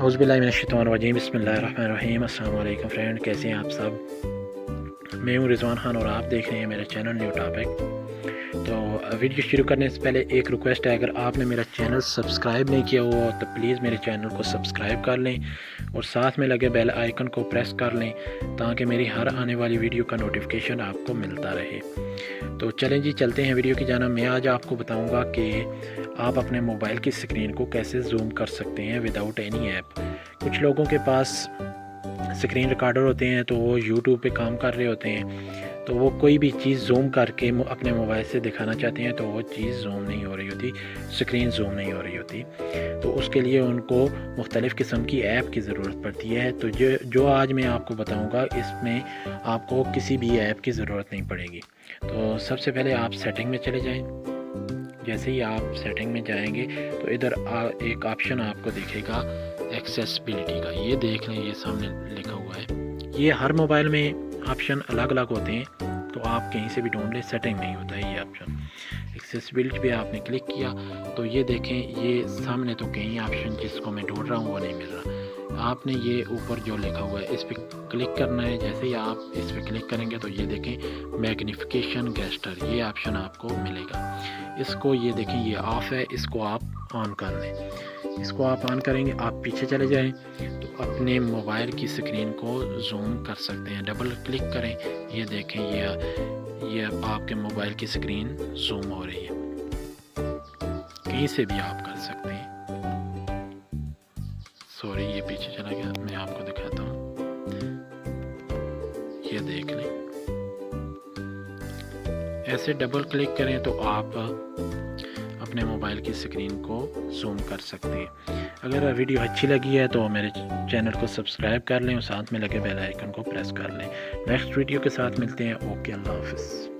औज़ुबिल्लाहिमिनश्शैतानिर्रजीम बिस्मिल्लाहिर्रहमानिर्रहीम। अस्सलाम वालेकुम फ्रेंड, कैसे हैं आप सब। मैं हूं रिजवान खान और आप देख रहे हैं मेरा चैनल न्यू टॉपिक। तो वीडियो शुरू करने से पहले एक रिक्वेस्ट है, अगर आपने मेरा चैनल सब्सक्राइब नहीं किया हुआ तो प्लीज़ मेरे चैनल को सब्सक्राइब कर लें और साथ में लगे बेल आइकन को प्रेस कर लें ताकि मेरी हर आने वाली वीडियो का नोटिफिकेशन आपको मिलता रहे। तो चलें जी, चलते हैं वीडियो की जानिब। मैं आज आपको बताऊंगा कि आप अपने मोबाइल की स्क्रीन को कैसे जूम कर सकते हैं विदाउट एनी ऐप। कुछ लोगों के पास स्क्रीन रिकॉर्डर होते हैं तो वो यूट्यूब पे काम कर रहे होते हैं, तो वो कोई भी चीज़ जूम करके अपने मोबाइल से दिखाना चाहते हैं तो वो चीज़ जूम नहीं हो रही होती, स्क्रीन जूम नहीं हो रही होती। तो उसके लिए उनको मुख्तलिफ़ किस्म की ऐप की ज़रूरत पड़ती है। तो जो आज मैं आपको बताऊंगा इसमें आपको किसी भी ऐप की ज़रूरत नहीं पड़ेगी। तो सबसे पहले आप सेटिंग में चले जाएं। जैसे ही आप सेटिंग में जाएंगे तो इधर एक ऑप्शन आपको दिखेगा एक्सेसिबिलिटी का, ये देख लें, ये सामने लिखा हुआ है। ये हर मोबाइल में ऑप्शन अलग अलग होते हैं, तो आप कहीं से भी ढूंढ लें, सेटिंग में ही होता है ये ऑप्शन। एक्सेसिबिलिटी पे आपने क्लिक किया तो ये देखें, ये सामने तो कई ऑप्शन जिसको मैं ढूंढ रहा हूँ वो नहीं मिल रहा। आपने ये ऊपर जो लिखा हुआ है इस पर क्लिक करना है। जैसे ही आप इस पर क्लिक करेंगे तो ये देखें मैग्निफिकेशन गेस्टर, ये ऑप्शन आपको मिलेगा। इसको ये देखें, ये ऑफ है, इसको आप ऑन कर लें। इसको आप ऑन करेंगे, आप पीछे चले जाएं तो अपने मोबाइल की स्क्रीन को जूम कर सकते हैं। डबल क्लिक करें, ये देखें, ये आपके मोबाइल की स्क्रीन जूम हो रही है। कहीं से भी आप कर सकते हैं। सॉरी, ये पीछे चला गया, मैं आपको दिखाता हूँ, ये देख लें। ऐसे डबल क्लिक करें तो आप अपने मोबाइल की स्क्रीन को जूम कर सकते हैं। अगर वीडियो अच्छी लगी है तो मेरे चैनल को सब्सक्राइब कर लें और साथ में लगे बेल आइकन को प्रेस कर लें। नेक्स्ट वीडियो के साथ मिलते हैं। ओके, अल्लाह हाफ़िज़।